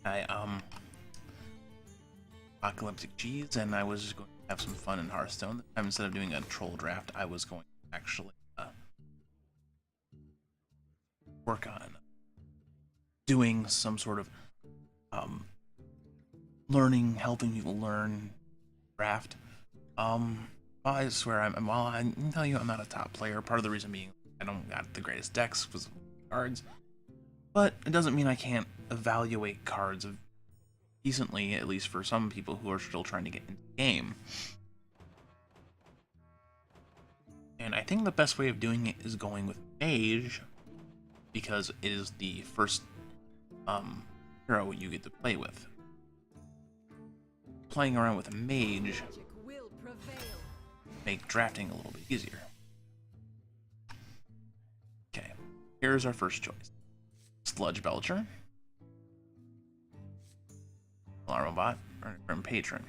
I Apocalyptic Cheese, and I was just going to have some fun in Hearthstone. Instead of doing a troll draft, I was going to actually work on doing some sort of um, learning, helping people learn draft. I swear, well, I can tell you I'm not a top player. Part of the reason being I don't got the greatest decks because of cards, but it doesn't mean I can't evaluate cards decently, at least for some people who are still trying to get into the game. And I think the best way of doing it is going with Mage, because it is the first hero you get to play with. Playing around with a Mage make drafting a little bit easier. Okay, here's our first choice. Sludge Belcher, Alarmobot, or Grim Patron.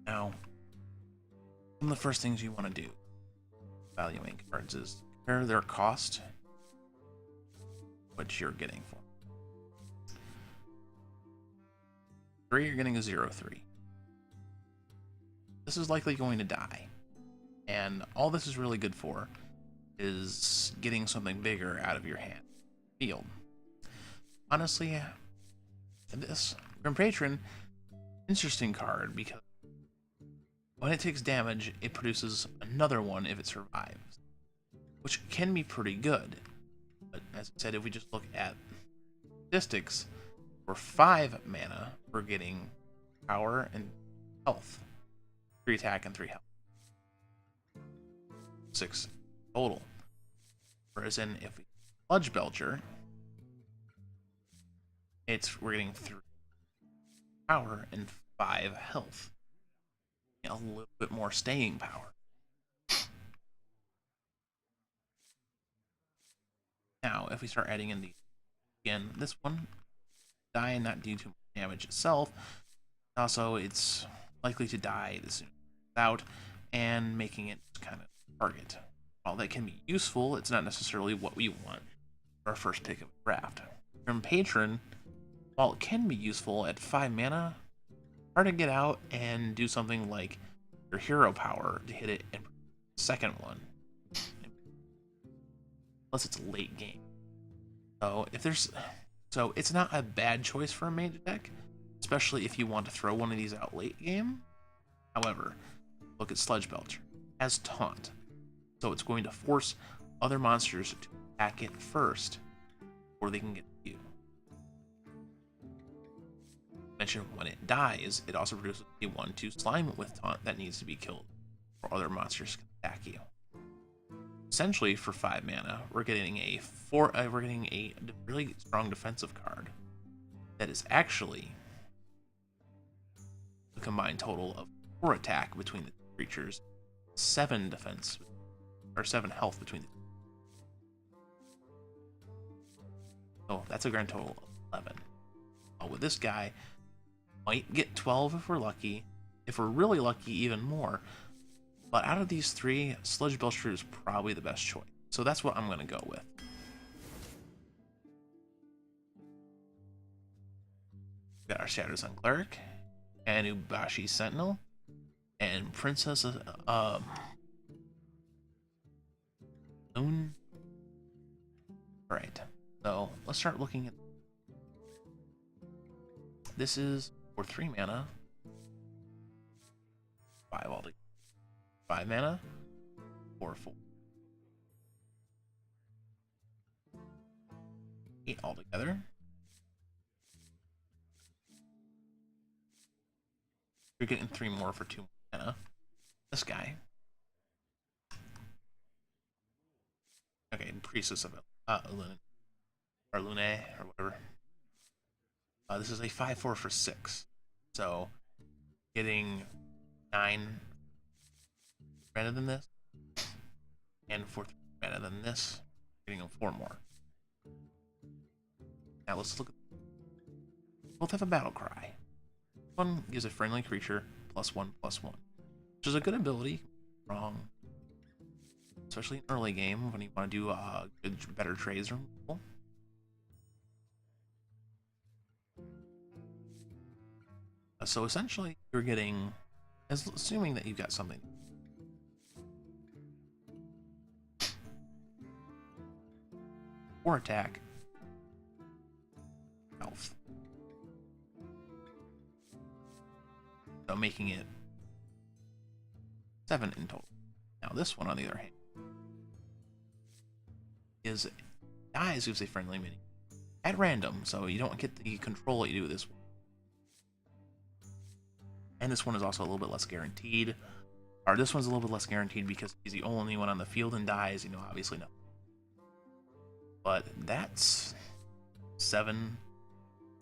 Now, one of the first things you want to do valuing cards is compare their cost, what you're getting for. 3, you're getting a 0/3. This is likely going to die, and all this is really good for is getting something bigger out of your hand field. Honestly, this Grim Patron, interesting card, because when it takes damage, it produces another one if it survives, which can be pretty good. But as I said, if we just look at statistics, for 5 mana, we're getting power and health. 3 attack and 3 health. 6 total. Whereas in if we Sludge Belcher, we're getting 3 power and 5 health. A little bit more staying power. Now, if we start adding in again, this one die and not do too much damage itself. Also, it's likely to die as soon as it's out, and making it kind of target. While that can be useful, it's not necessarily what we want for our first pick of a draft. Grim Patron, while it can be useful at 5 mana, hard to get out and do something like your hero power to hit it and the second one, unless it's late game. So it's not a bad choice for a mage deck, especially if you want to throw one of these out late game. However, look at Sludge Belcher as taunt, so it's going to force other monsters to attack it first before they can get to you. Mention when it dies, it also produces a 1/2 slime with taunt that needs to be killed before other monsters can attack you. Essentially, for 5 mana, we're getting a really strong defensive card that is actually a combined total of 4 attack between the two creatures, 7 defense, or 7 health between the two. So that's a grand total of 11. With this guy, might get 12 if we're lucky. If we're really lucky, even more. But out of these 3, Sludge Belcher is probably the best choice. So that's what I'm going to go with. We got our Shadow Sun Cleric, and Ubashi Sentinel, and Princess Moon. Alright, so let's start looking at. This is for 3 mana. 5 altogether. 5 mana. 4. 8 altogether. You're getting 3 more for 2 mana. This guy. Okay, Priestess of Lune, or Lune, or whatever. This is a 5/4 for 6. So, getting 9 mana than this, and 4 mana than this, getting 4 more. Now let's look at. Both have a battle cry. One gives a friendly creature +1/+1, which is a good ability. Wrong, especially in early game when you want to do good, better trades removal. So essentially, you're getting, assuming that you've got something. Or attack. Health. So making it 7 in total. Now this one, on the other hand, is dies gives a friendly minion at random, so you don't get the control that you do with this one. And this one is also a little bit less guaranteed. Or this one's a little bit less guaranteed because he's the only one on the field and dies, you know, obviously no. But that's 7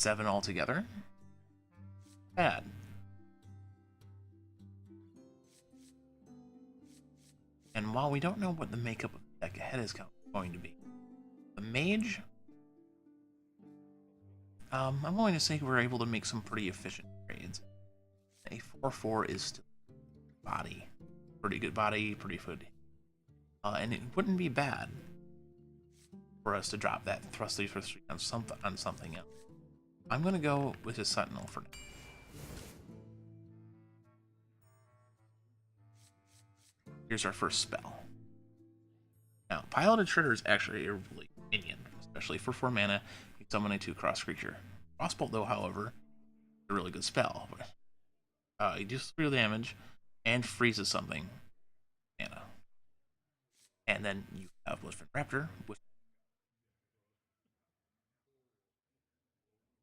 altogether. Bad. And while we don't know what the makeup of the deck ahead is going to be, the mage, I'm willing to say we're able to make some pretty efficient trades. A 4/4 is still body. Pretty good body, pretty good. And it wouldn't be bad for us to drop that thrust 3 for 3 on something else. I'm going to go with a Sentinel for now. Here's our first spell. Now, Piloted Shredder is actually a really good minion, especially for 4 mana. You summon a 2-cross creature. Crossbolt, though, however, is a really good spell. It deals 3 damage and freezes something. Mana. And then you have Bloodfin Raptor.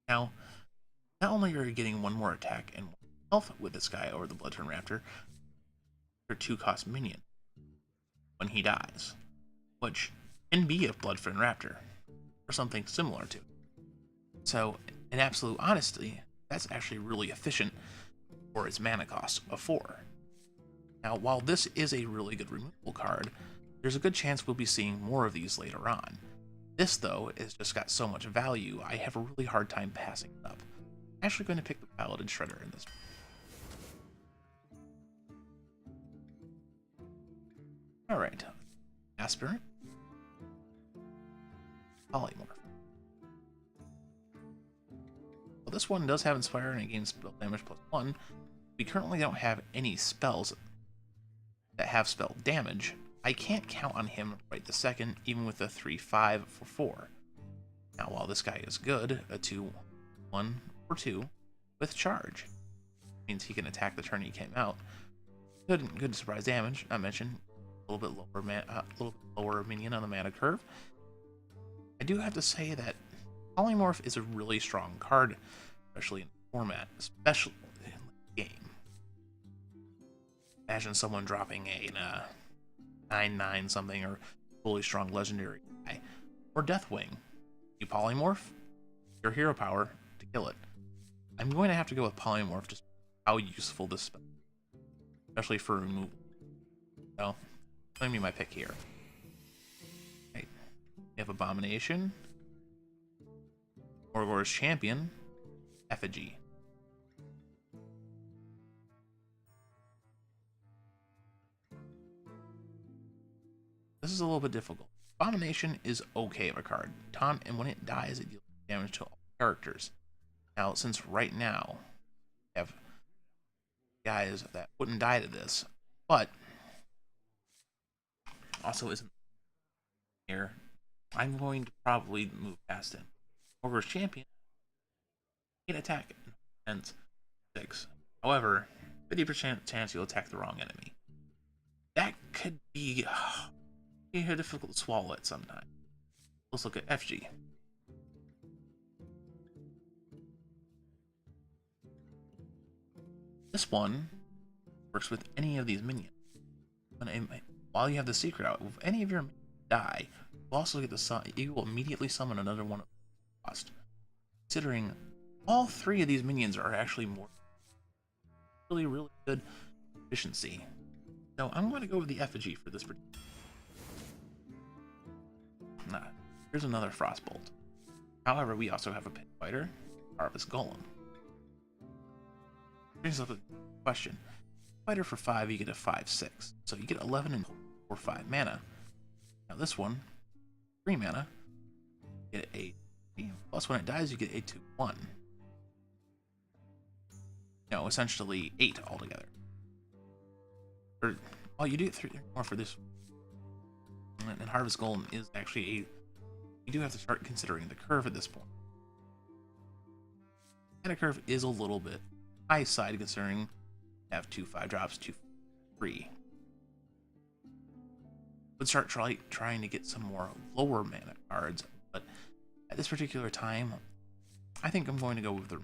Now, not only are you getting 1 more attack and 1 health with this guy over the Bloodfin Raptor, your 2-cost minion when he dies, which can be a Bloodfin Raptor or something similar to it. So, in absolute honesty, that's actually really efficient for its mana cost of 4. Now, while this is a really good removal card, there's a good chance we'll be seeing more of these later on. This, though, has just got so much value, I have a really hard time passing it up. I'm actually going to pick the Piloted Shredder in this. Alright. Aspirant. Polymorph. Well, this one does have Inspire and it gains spell damage +1. We currently don't have any spells that have spell damage. I can't count on him right this second, even with a 3/5 for 4. Now, while this guy is good, a 2/1 for 2 with charge means he can attack the turn he came out. Good surprise damage. Not mentioned a little bit lower minion on the mana curve. I do have to say that Polymorph is a really strong card, especially in format, especially in the game. Imagine someone dropping a 9/9 something or fully strong legendary guy, or Deathwing. You polymorph your hero power to kill it. I'm going to have to go with Polymorph just how useful this spell, especially for removal. So, let me my pick here. Okay. We have Abomination, Morgor's Champion, Effigy. This is a little bit difficult. Abomination is okay of a card. Taunt, and when it dies, it deals damage to all characters. Now, since right now we have guys that wouldn't die to this, but also isn't here, I'm going to probably move past him. Morgor's Champion can attack and 6. However, 50% chance you'll attack the wrong enemy. That could be difficult to swallow at some time. Let's look at FG. This one works with any of these minions. While you have the secret out, if any of your minions die, you also get you will immediately summon another one of the cost. Considering all 3 of these minions are actually really good efficiency. So I'm going to go with the Effigy for this particular. Here's another Frostbolt. However, we also have a Pit Fighter, Harvest Golem. Brings up a question. Fighter for 5, you get a 5/6. So you get 11 and 4/5 mana. Now this one, 3 mana, you get a 3, plus when it dies, you get a 2/1. know, essentially 8 altogether. Or, oh, you do 3 more for this. And Harvest Golem is actually a... You do have to start considering the curve at this point. And the curve is a little bit high side considering you have 2 5-drops, 2 3. Would start trying to get some more lower mana cards, but at this particular time, I think I'm going to go with the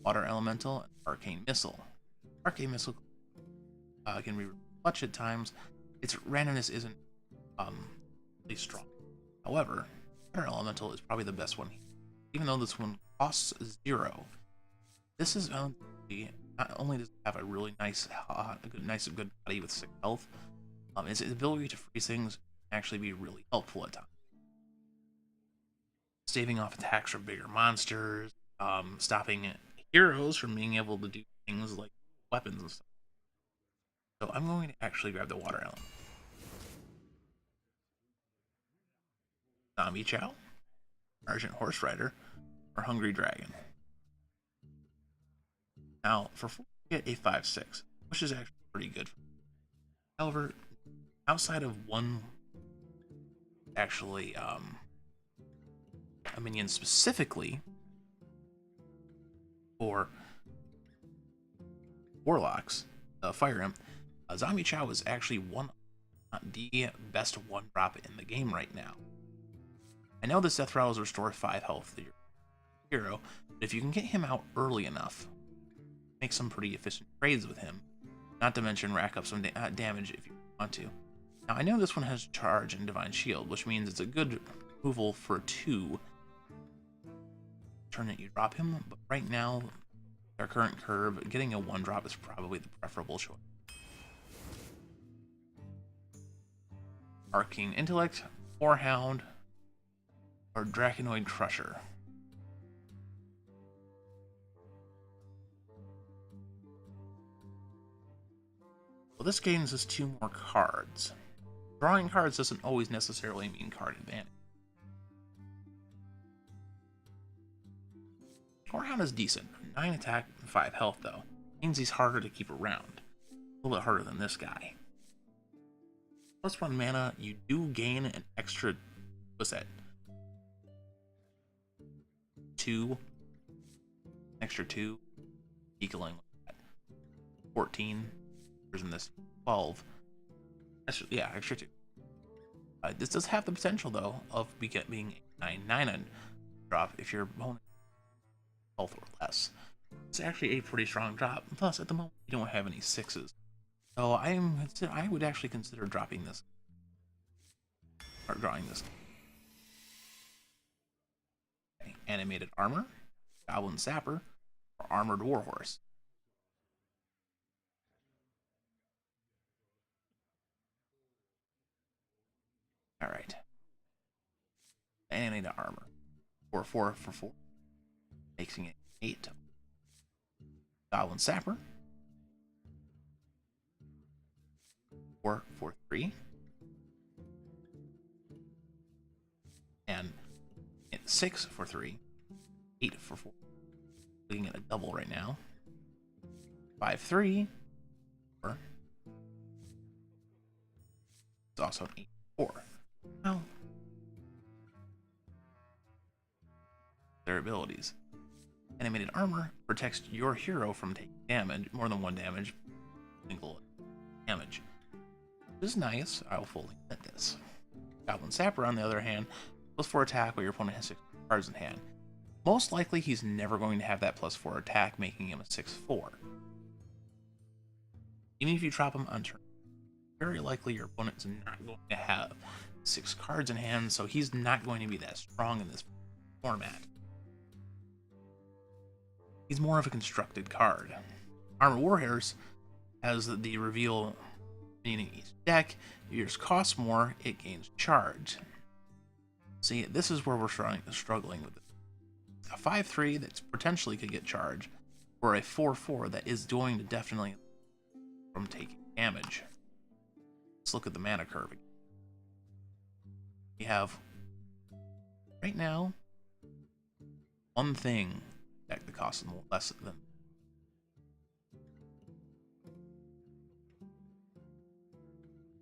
Water Elemental and Arcane Missile. Arcane Missile can be clutch at times. Its randomness isn't really strong. However, Water Elemental is probably the best one. Even though this one costs 0, this is not only does it have a really nice good body with 6 health, its ability to freeze things can actually be really helpful at times. Staving off attacks from bigger monsters, stopping heroes from being able to do things like weapons and stuff. So I'm going to actually grab the Water Element. Zombie Chow, Argent Horse Rider, or Hungry Dragon. Now, for 4, you get a 5/6, which is actually pretty good. However, outside of one actually a minion specifically for Warlocks, Fire Imp, Zombie Chow is actually the best 1-drop in the game right now. I know this Death Rattle restores 5 health to your hero, but if you can get him out early enough, make some pretty efficient trades with him, not to mention rack up some damage if you want to. Now, I know this one has Charge and Divine Shield, which means it's a good removal for 2 turn that you drop him, but right now, our current curve, getting a 1-drop is probably the preferable choice. Arcane Intellect, Warhound, or Draconoid Crusher. Well, this gains us 2 more cards. Drawing cards doesn't always necessarily mean card advantage. Warhound is decent. 9 attack, 5 health though. Means he's harder to keep around. A little bit harder than this guy. Plus 1 mana, you do gain an extra, what's that? 2. Extra 2. Equaling 14. Whereas in this 12. Extra 2. This does have the potential though of being a 9/9 drop if your opponent health or less. It's actually a pretty strong drop. Plus, at the moment, you don't have any 6s. So I would actually consider dropping this. Or drawing this. Okay. Animated Armor, Goblin Sapper, or Armored Warhorse. Alright. Animated Armor. 4/4 for 4. Making it 8. Goblin Sapper. 4/3. And 6/3. 8/4. Looking at a double right now. 5/3. Or it's also an 8/4. Well, their abilities. Animated Armor protects your hero from taking damage, more than 1 damage, single damage. This is nice. I will fully admit this. Goblin Sapper, on the other hand, +4 attack while your opponent has 6 cards in hand. Most likely, he's never going to have that +4 attack, making him a 6/4. Even if you drop him on turn, very likely your opponent's not going to have 6 cards in hand, so he's not going to be that strong in this format. He's more of a constructed card. Armored Warhorse has the reveal, meaning each deck, if yours costs more, it gains charge. See, this is where we're struggling with it. A 5/3 that potentially could get charge, or a 4/4 that is going to definitely from taking damage. Let's look at the mana curve. We have, right now, one thing that costs less than.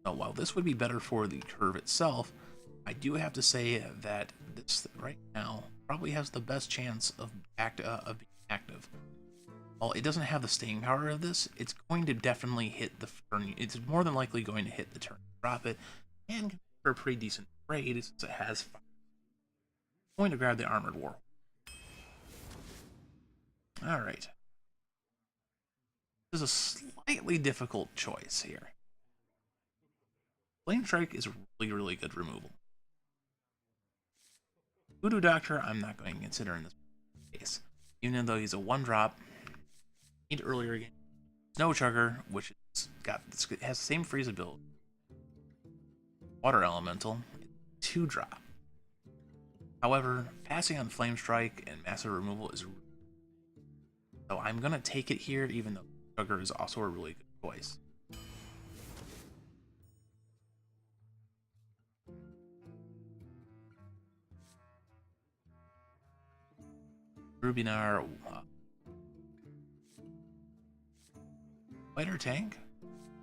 Oh, while this would be better for the curve itself, I do have to say that this right now probably has the best chance of being active. While it doesn't have the staying power of this, it's going to definitely hit the turn. It's more than likely going to hit the turn, drop it, and for a pretty decent trade since it has fire. I'm going to grab the Armored War. All right. This is a slightly difficult choice here. Flame Strike is really, really good removal. Voodoo Doctor, I'm not going to consider in this case. Even though he's a 1-drop, need earlier again. Snow Chugger, which has the same freeze ability. Water Elemental, 2-drop. However, passing on Flame Strike and Massive Removal is. So I'm gonna take it here, even though Chugger is also a really good choice. Rubinar, Fighter Tank,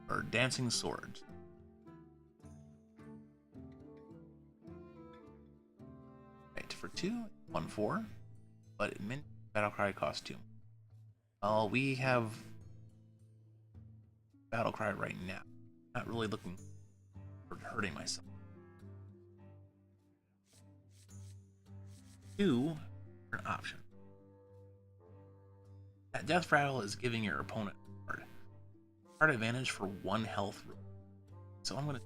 or Dancing Swords. Right, for 2, 1/4, but it meant Battlecry costs 2. Well, we have Battlecry right now. Not really looking for hurting myself. 2 for an option. That Death Rattle is giving your opponent card advantage for 1 health. So I'm gonna.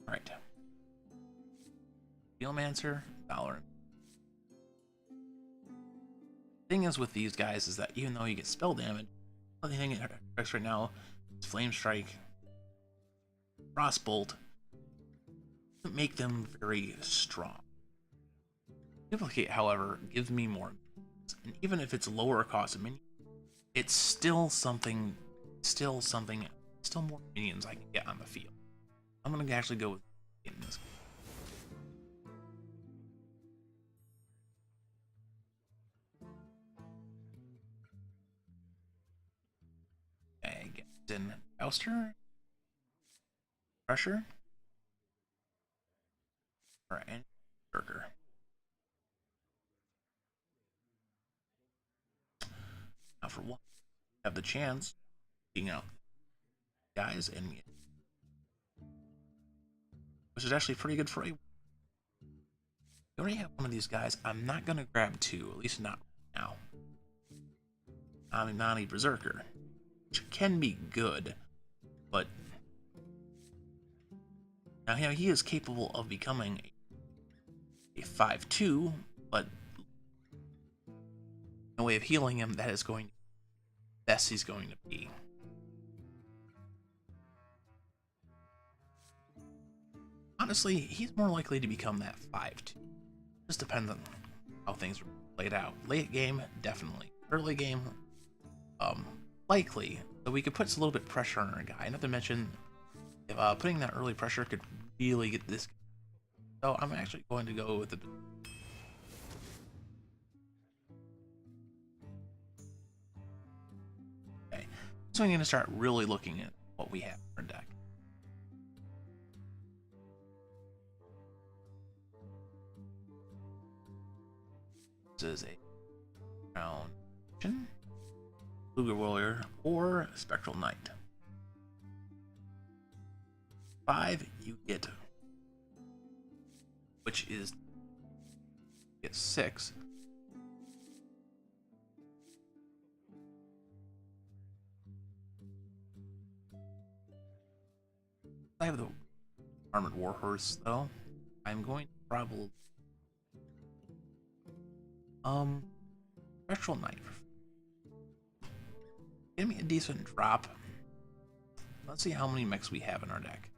Alright. Steelmancer, Valor. Thing is with these guys is that even though you get spell damage, the only thing it affects right now is Flame Strike, Frostbolt. Doesn't make them very strong. Duplicate, however, gives me more, and even if it's lower cost of minions, it's still something, still more minions I can get on the field. I'm gonna actually go with in this. Then Ouster, Pressure, or any Berserker. Now for one, have the chance being out guys and which is actually pretty good for a. You already have one of these guys. I'm not gonna grab 2, at least not now. Nani Berserker, which can be good, but now he is capable of becoming a 5/2, but no way of healing him. That is going best he's going to be. Honestly, he's more likely to become that 5/2. Just depends on how things are played out. Late game, definitely. Early game, likely. So we could put a little bit of pressure on our guy. Not to mention, if putting that early pressure could really get this. So I'm actually going to go with the. Okay, so I'm going to start really looking at what we have in our deck. This is a Crown, Luger Warrior, or Spectral Knight. 5 you get, which is get 6. I have the Armored Warhorse though. I'm going to probably Spectral Knight. Give me a decent drop. Let's see how many mechs we have in our deck.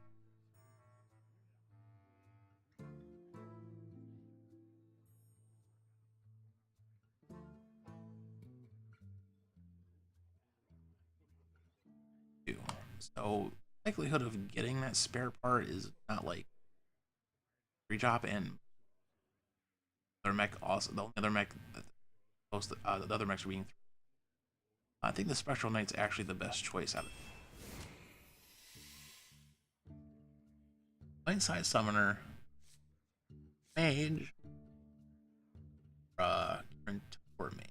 So Likelihood of getting that spare part is not like free drop, and other mech also the only other mech the other mechs are being. I think the Spectral Knight's actually the best choice out of it. Light-side Summoner, Mage, Toward me.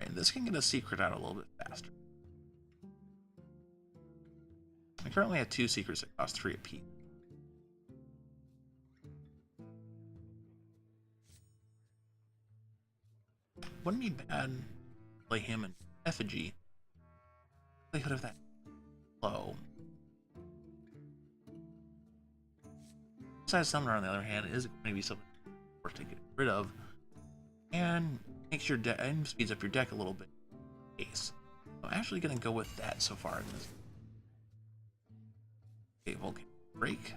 And this can get a secret out a little bit faster. I currently have 2 secrets that cost 3 apiece. Wouldn't be bad to play him in Effigy. Likelihood of that low. Side Summoner, on the other hand, is going to be something worth to get rid of, and makes your deck and speeds up your deck a little bit. Case. I'm actually going to go with that so far in this. Okay, Vulcan Break,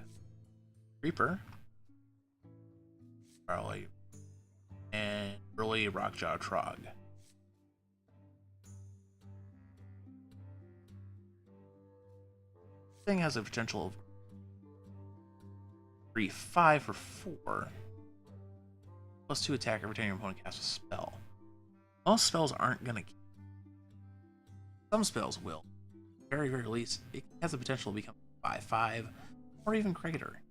Reaper, Charlie, and early Rockjaw Trog. Thing has a potential of 3/5 for 4. +2 attack every time your opponent casts a spell. Most spells aren't gonna. Some spells will. Very, very least, it has the potential to become 5/5 or even greater.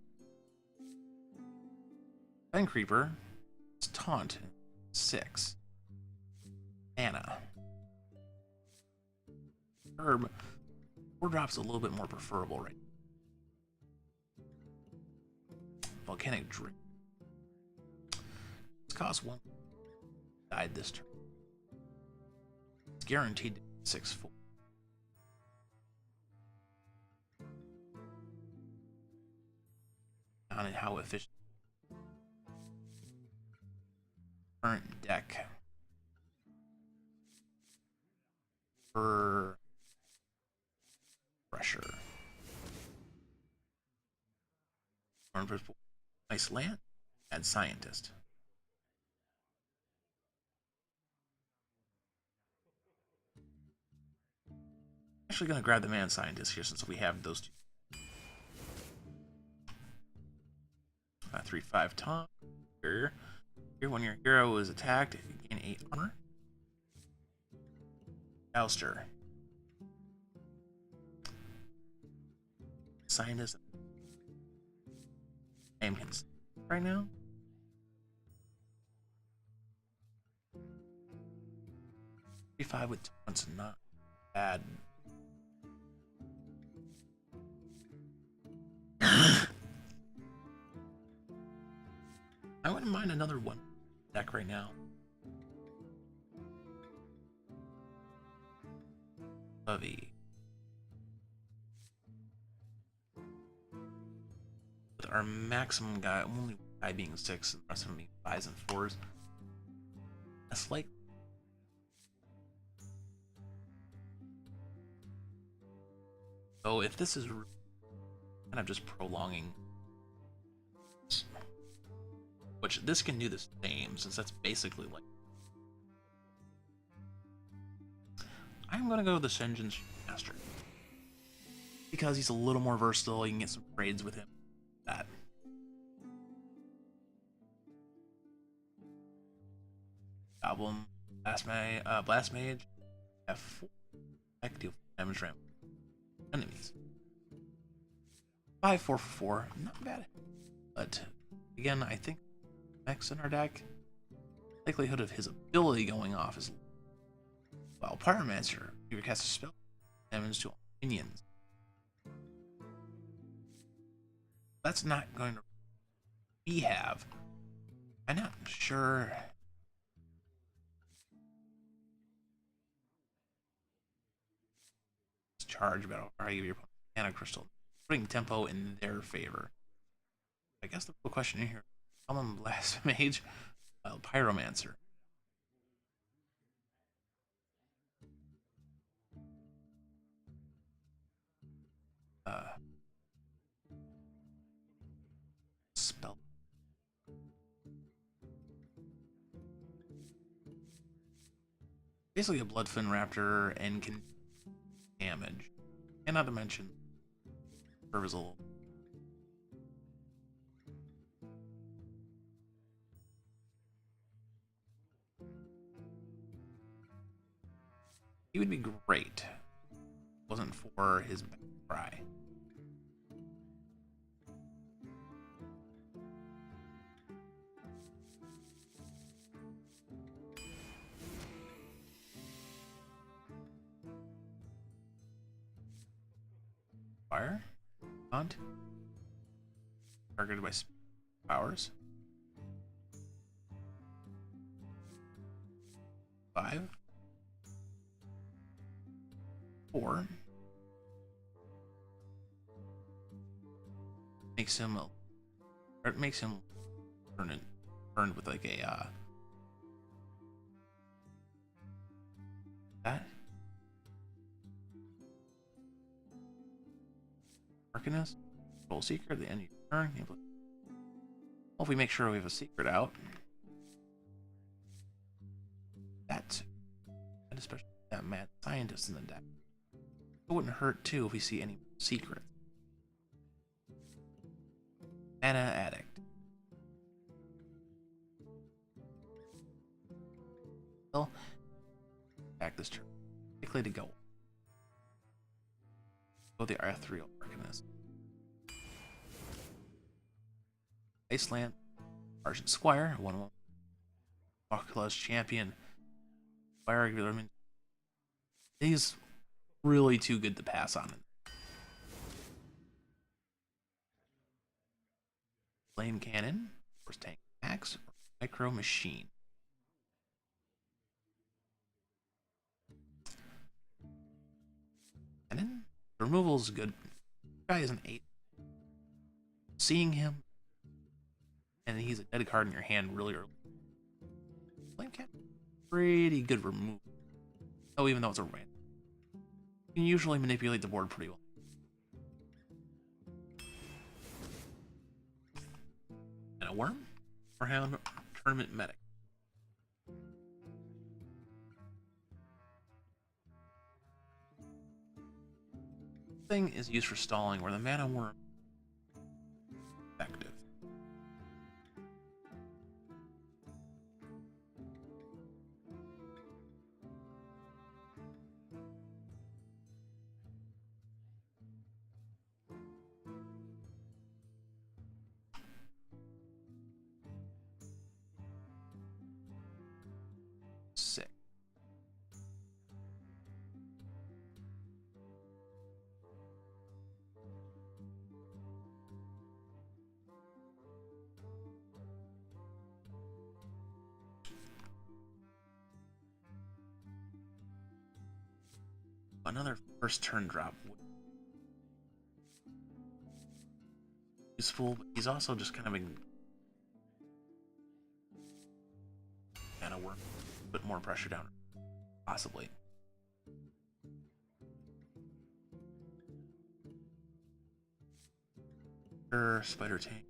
Fen Creeper is Taunt 6. Mana. Herb 4 drops a little bit more preferable right now. Volcanic Drip. This costs 1. Died this turn. It's guaranteed to be 6/4. On how efficient. Current deck. For pressure. Nice land. Add Scientist. Actually going to grab the Man Scientist here since we have those 2. 3/5 taunt. Here, when your hero is attacked, you gain 8 armor. Ouster. Scientist. I am concerned right now. 3/5 with taunts, not bad. I wouldn't mind another one deck right now. Lovey. With our maximum guy, only guy being 6 and the rest of them being 5s and 4s. That's like. So if this is kind of just prolonging, which this can do the same, since that's basically like. I'm gonna go with the Sen'jin Master because he's a little more versatile. You can get some trades with him. That. Goblin, Blast Mage, F4. I can deal damage ramp. Enemies. 5/4 for 4, not bad. But again, I think next in our deck, likelihood of his ability going off is while Pyromancer, you cast a spell, damage to all minions. That's not going to. We have. I'm not sure. Charge battle. Or give your mana crystal, putting tempo in their favor. I guess the real question in here: Common Blast Mage, Pyromancer. Spell. basically a Bloodfin Raptor and can damage. And not to mention, curve is a little. He would be great. Wasn't for his cry. Fire. Hunt. Targeted by powers. 5. 4. Makes him burned with like a that Arcanist, Soul Seeker at the end of your turn. Well, if we make sure we have a secret out, that especially that mad scientist in the deck, it wouldn't hurt too if we see any secrets. Mana Addict. Well, back this turn. Likely to go. Go the Ethereal Arcanist. Iceland. Argent Squire. 1/1. Oculus Champion. Fire Regular. He's really too good to pass on it. Flame Cannon. Force Tank Max. Or Micro Machine. Cannon. Removal is good. Guy is an 8. Seeing him, and he's a dead card in your hand really early. Flame Cannon. Pretty good removal. Oh, even though it's a random. You can usually manipulate the board pretty well. And a worm? Warhound Tournament Medic. Thing is used for stalling, where the mana worm effective. Sick. Another first turn drop. Useful, but he's also just kind of a mana worm. Put more pressure down. Possibly. Sure, Spider Tank.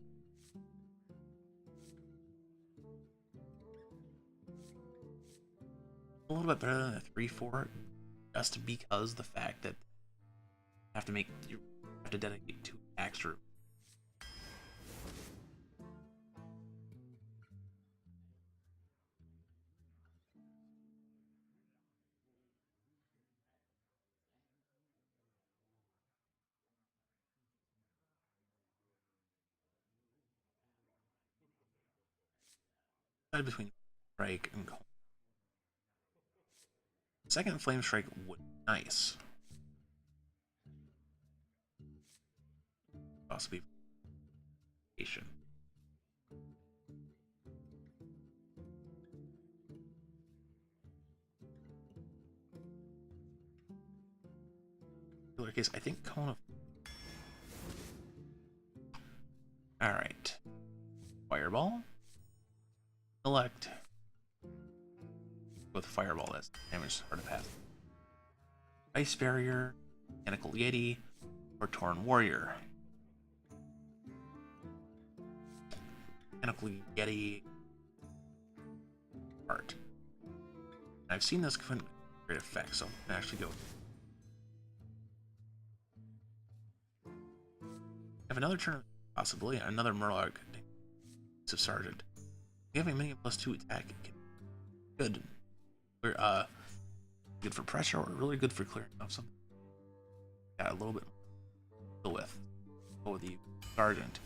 A little bit better than a 3/4, just because the fact that you have to dedicate 2 extra. Between Strike and Cold. Second Flame Strike would be nice. Possibly patient. In particular case, I think Cone of. Alright. Fireball. Select. With Fireball, that's damage hard to pass. Ice Barrier, Mechanical Yeti, or Torn Warrior. Mechanical Yeti art. I've seen this great effect, so I'm gonna actually go. Have another turn, possibly another Murloc. So Sergeant. We have a mini +2 attack. Good. We're good for pressure, or really good for clearing off something. Got a little bit to deal with. Go with the Sergeant.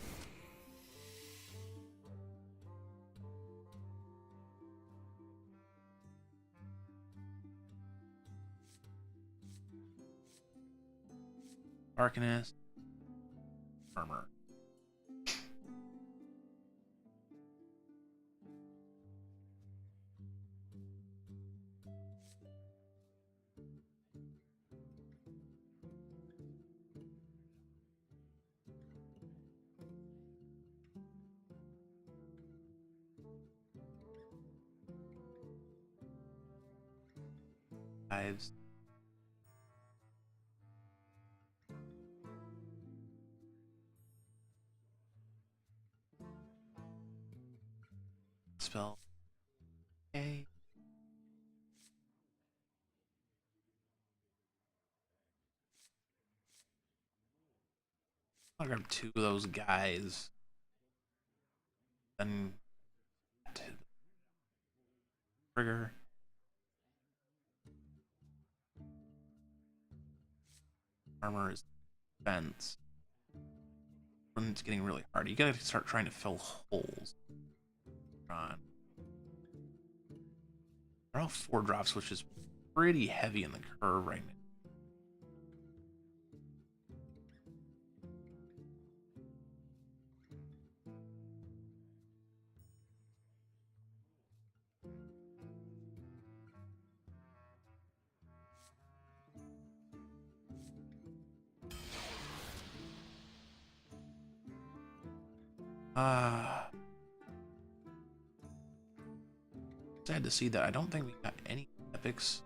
Arcanist. Armor. Lives. Spell. Okay. I'll grab 2 of those guys. Then trigger. Armor is defense. When it's getting really hard, you gotta start trying to fill holes. On. They're all 4 drops, which is pretty heavy in the curve right now. Sad to see that I don't think we got any epics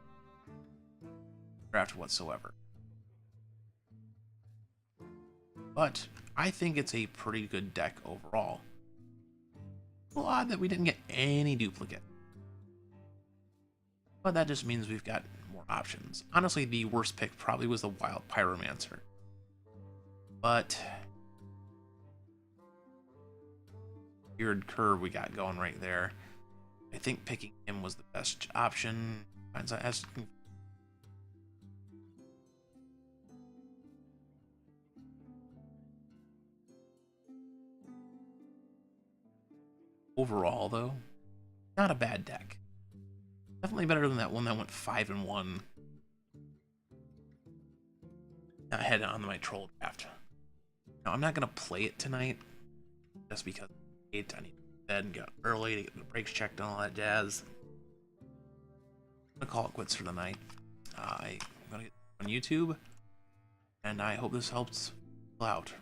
draft whatsoever. But I think it's a pretty good deck overall. A little odd that we didn't get any duplicate. But that just means we've got more options. Honestly, the worst pick probably was the Wild Pyromancer. But weird curve we got going right there. I think picking him was the best option. Overall, though, not a bad deck. Definitely better than that one that went 5-1. I had it on my troll draft. Now, I'm not gonna play it tonight, just because I need to bed and get early to get the brakes checked and all that jazz. I'm gonna call it quits for the night. I'm gonna get on YouTube, and I hope this helps out.